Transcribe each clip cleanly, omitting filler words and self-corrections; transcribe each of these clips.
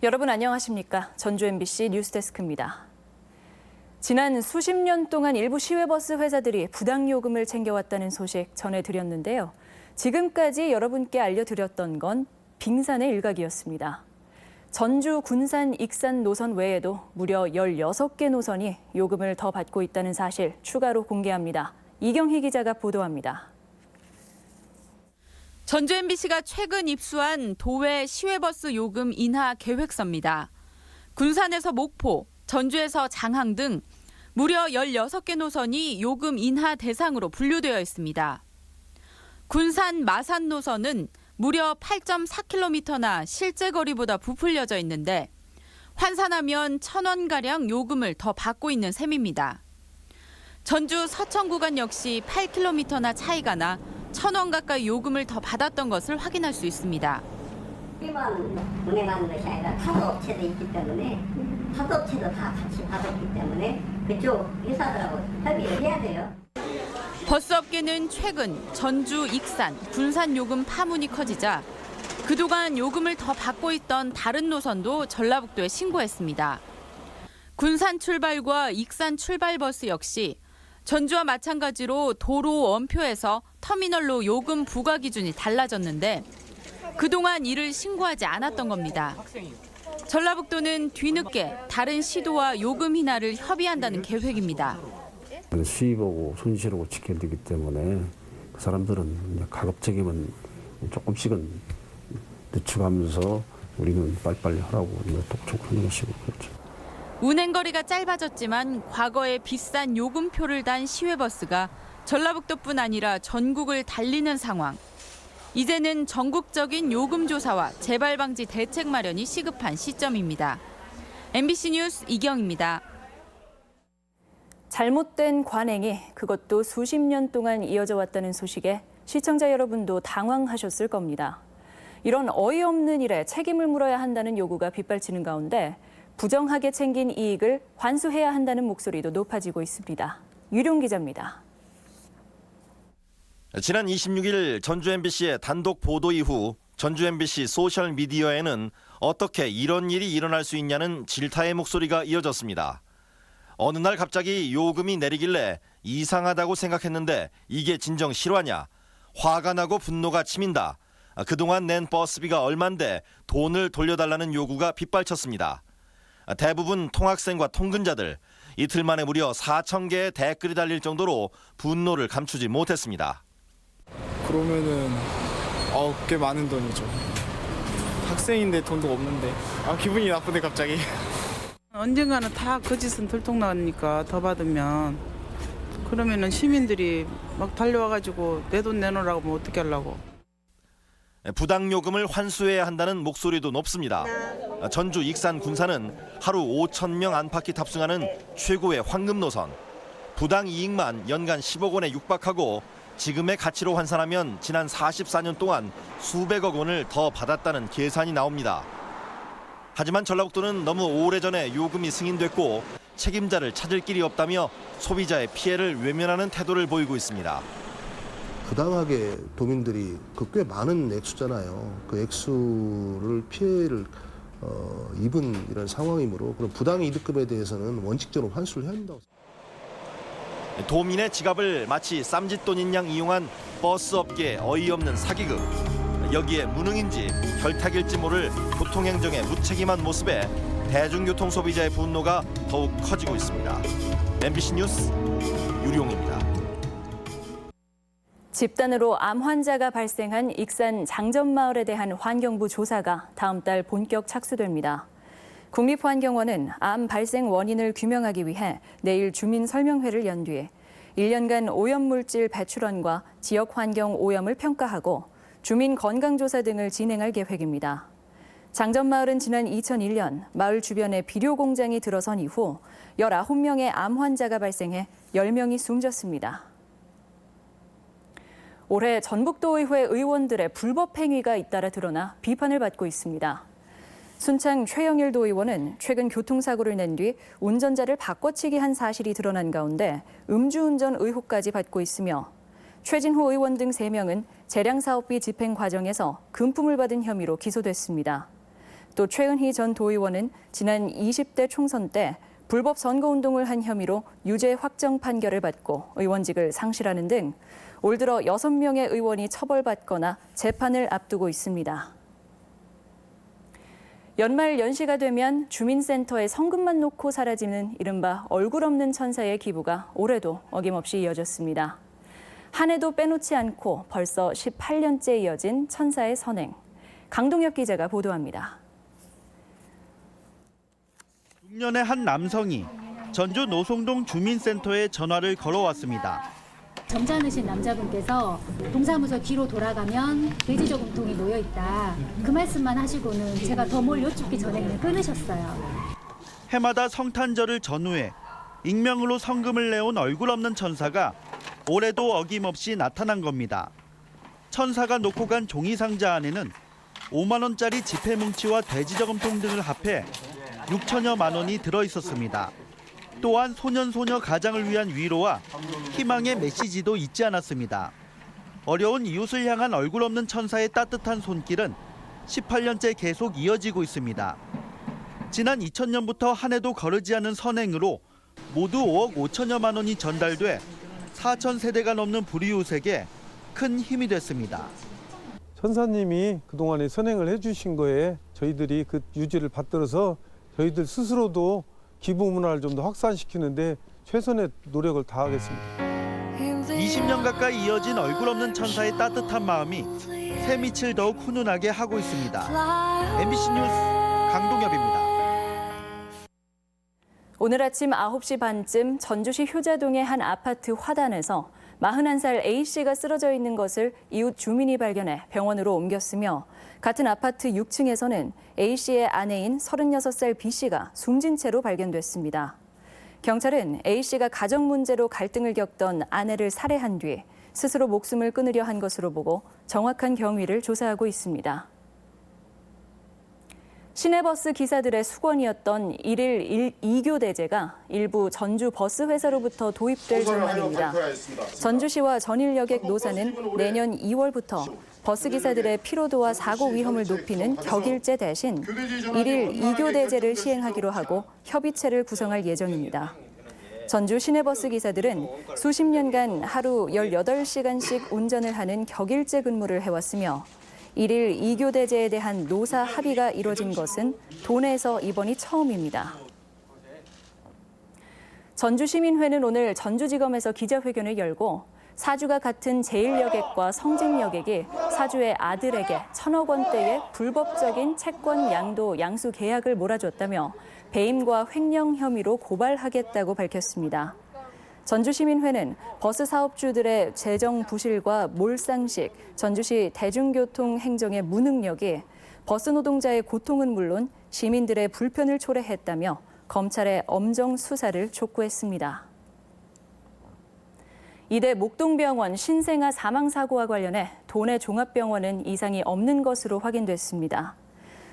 여러분 안녕하십니까? 전주 MBC 뉴스데스크입니다. 지난 수십 년 동안 일부 시외버스 회사들이 부당요금을 챙겨왔다는 소식 전해드렸는데요. 지금까지 여러분께 알려드렸던 건 빙산의 일각이었습니다. 전주, 군산, 익산 노선 외에도 무려 16개 노선이 요금을 더 받고 있다는 사실 추가로 공개합니다. 이경희 기자가 보도합니다. 전주 MBC가 최근 입수한 도외 시외버스 요금 인하 계획서입니다. 군산에서 목포, 전주에서 장항 등 무려 16개 노선이 요금 인하 대상으로 분류되어 있습니다. 군산 마산 노선은 무려 8.4km나 실제 거리보다 부풀려져 있는데 환산하면 1,000원가량 요금을 더 받고 있는 셈입니다. 전주 서천 구간 역시 8km나 차이가 나 1,000원 가까이 요금을 더 받았던 것을 확인할 수 있습니다. 우리만 운행하는 것이 아니라 타도 업체도 있기 때문에 타도 업체도 다 같이 받았기 때문에 그쪽 회사들하고 협의를 해야 돼요. 버스업계는 최근 전주, 익산, 군산 요금 파문이 커지자 그동안 요금을 더 받고 있던 다른 노선도 전라북도에 신고했습니다. 군산 출발과 익산 출발 버스 역시 전주와 마찬가지로 도로 원표에서 터미널로 요금 부과 기준이 달라졌는데 그동안 이를 신고하지 않았던 겁니다. 전라북도는 뒤늦게 다른 시도와 요금 인하를 협의한다는 계획입니다. 수입하고 손실하고 지켜야 되기 때문에 그 사람들은 가급적이면 조금씩은 늦춰가면서 우리는 빨리빨리 하라고 독촉하는 것이고 그렇죠. 운행거리가 짧아졌지만 과거에 비싼 요금표를 단 시외버스가 전라북도뿐 아니라 전국을 달리는 상황. 이제는 전국적인 요금 조사와 재발 방지 대책 마련이 시급한 시점입니다. MBC 뉴스 이경입니다. 잘못된 관행이 그것도 수십 년 동안 이어져 왔다는 소식에 시청자 여러분도 당황하셨을 겁니다. 이런 어이없는 일에 책임을 물어야 한다는 요구가 빗발치는 가운데 부정하게 챙긴 이익을 환수해야 한다는 목소리도 높아지고 있습니다. 유룡 기자입니다. 지난 26일 전주 MBC의 단독 보도 이후 전주 MBC 소셜미디어에는 어떻게 이런 일이 일어날 수 있냐는 질타의 목소리가 이어졌습니다. 어느 날 갑자기 요금이 내리길래 이상하다고 생각했는데 이게 진정 실화냐? 화가 나고 분노가 치민다. 그동안 낸 버스비가 얼만데 돈을 돌려달라는 요구가 빗발쳤습니다. 대부분 통학생과 통근자들, 이틀 만에 무려 4,000개의 댓글이 달릴 정도로 분노를 감추지 못했습니다. 그러면은 꽤 많은 돈이죠. 학생인데 돈도 없는데 기분이 나쁘네 갑자기. 언젠가는 다 거짓은 들통나니까 더 받으면 그러면은 시민들이 막 달려와가지고 내 돈 내놓으라고 하면 어떻게 하려고. 부당요금을 환수해야 한다는 목소리도 높습니다. 전주, 익산, 군산은 하루 5,000명 안팎이 탑승하는 최고의 황금 노선. 부당 이익만 연간 10억 원에 육박하고 지금의 가치로 환산하면 지난 44년 동안 수백억 원을 더 받았다는 계산이 나옵니다. 하지만 전라북도는 너무 오래전에 요금이 승인됐고 책임자를 찾을 길이 없다며 소비자의 피해를 외면하는 태도를 보이고 있습니다. 부당하게 도민들이 꽤 많은 액수잖아요. 그 액수를 피해를 입은 이런 상황이므로 그런 부당이득금에 대해서는 원칙적으로 환수를 해야 한다고 생각합니다. 도민의 지갑을 마치 쌈짓돈인 양 이용한 버스업계의 어이없는 사기극. 여기에 무능인지 결탁일지 모를 교통행정의 무책임한 모습에 대중교통 소비자의 분노가 더욱 커지고 있습니다. MBC 뉴스 유룡입니다. 집단으로 암 환자가 발생한 익산 장전마을에 대한 환경부 조사가 다음 달 본격 착수됩니다. 국립환경원은 암 발생 원인을 규명하기 위해 내일 주민 설명회를 연 뒤에 1년간 오염물질 배출원과 지역 환경 오염을 평가하고 주민 건강조사 등을 진행할 계획입니다. 장전마을은 지난 2001년 마을 주변에 비료 공장이 들어선 이후 19명의 암 환자가 발생해 10명이 숨졌습니다. 올해 전북도의회 의원들의 불법 행위가 잇따라 드러나 비판을 받고 있습니다. 순창 최영일 도의원은 최근 교통사고를 낸 뒤 운전자를 바꿔치기 한 사실이 드러난 가운데 음주운전 의혹까지 받고 있으며 최진호 의원 등 3명은 재량사업비 집행 과정에서 금품을 받은 혐의로 기소됐습니다. 또 최은희 전 도의원은 지난 20대 총선 때 불법 선거운동을 한 혐의로 유죄 확정 판결을 받고 의원직을 상실하는 등 올 들어 6명의 의원이 처벌받거나 재판을 앞두고 있습니다. 연말 연시가 되면 주민센터에 성금만 놓고 사라지는 이른바 얼굴 없는 천사의 기부가 올해도 어김없이 이어졌습니다. 한 해도 빼놓지 않고 벌써 18년째 이어진 천사의 선행. 강동엽 기자가 보도합니다. 6년의 한 남성이 전주 노송동 주민센터에 전화를 걸어왔습니다. 점잖으신 남자분께서 동사무소 뒤로 돌아가면 돼지 저금통이 모여 있다. 그 말씀만 하시고는 제가 더 뭘 여쭙기 전에 그냥 끊으셨어요. 해마다 성탄절을 전후해 익명으로 성금을 내온 얼굴 없는 천사가 올해도 어김없이 나타난 겁니다. 천사가 놓고 간 종이 상자 안에는 5만 원짜리 지폐 뭉치와 돼지 저금통 등을 합해 6천여만 원이 들어 있었습니다. 또한 소년소녀 가장을 위한 위로와 희망의 메시지도 잊지 않았습니다. 어려운 이웃을 향한 얼굴 없는 천사의 따뜻한 손길은 18년째 계속 이어지고 있습니다. 지난 2000년부터 한 해도 거르지 않은 선행으로 모두 5억 5천여만 원이 전달돼 4천 세대가 넘는 불이웃에게 큰 힘이 됐습니다. 천사님이 그동안에 선행을 해주신 거에 저희들이 그 유지를 받들어서 저희들 스스로도 기부 문화를 좀 더 확산시키는데 최선의 노력을 다하겠습니다. 20년 가까이 이어진 얼굴 없는 천사의 따뜻한 마음이 새빛을 더욱 훈훈하게 하고 있습니다. MBC 뉴스 강동엽입니다. 오늘 아침 9시 반쯤 전주시 효자동의 한 아파트 화단에서 41살 A씨가 쓰러져 있는 것을 이웃 주민이 발견해 병원으로 옮겼으며 같은 아파트 6층에서는 A씨의 아내인 36살 B씨가 숨진 채로 발견됐습니다. 경찰은 A씨가 가정 문제로 갈등을 겪던 아내를 살해한 뒤 스스로 목숨을 끊으려 한 것으로 보고 정확한 경위를 조사하고 있습니다. 시내버스 기사들의 수건이었던 1일 2교 대제가 일부 전주 버스 회사로부터 도입될 전망입니다. 전주시와 전일여객 노사는 내년 2월부터 버스 기사들의 피로도와 사고 위험을 높이는 격일제 대신 1일 2교 대제를 시행하기로 하고 협의체를 구성할 예정입니다. 전주 시내버스 기사들은 수십 년간 하루 18시간씩 운전을 하는 격일제 근무를 해왔으며 1일 2교 대제에 대한 노사 합의가 이뤄진 것은 도내에서 이번이 처음입니다. 전주시민회는 오늘 전주지검에서 기자회견을 열고 사주가 같은 제일여객과 성진여객이 사주의 아들에게 1,000억 원대의 불법적인 채권 양도 양수 계약을 몰아줬다며 배임과 횡령 혐의로 고발하겠다고 밝혔습니다. 전주시민회는 버스 사업주들의 재정 부실과 몰상식, 전주시 대중교통 행정의 무능력이 버스 노동자의 고통은 물론 시민들의 불편을 초래했다며 검찰의 엄정 수사를 촉구했습니다. 이대 목동병원 신생아 사망사고와 관련해 도내 종합병원은 이상이 없는 것으로 확인됐습니다.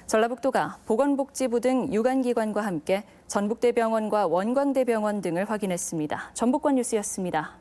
전라북도가 보건복지부 등 유관기관과 함께 전북대병원과 원광대병원 등을 확인했습니다. 전북권 뉴스였습니다.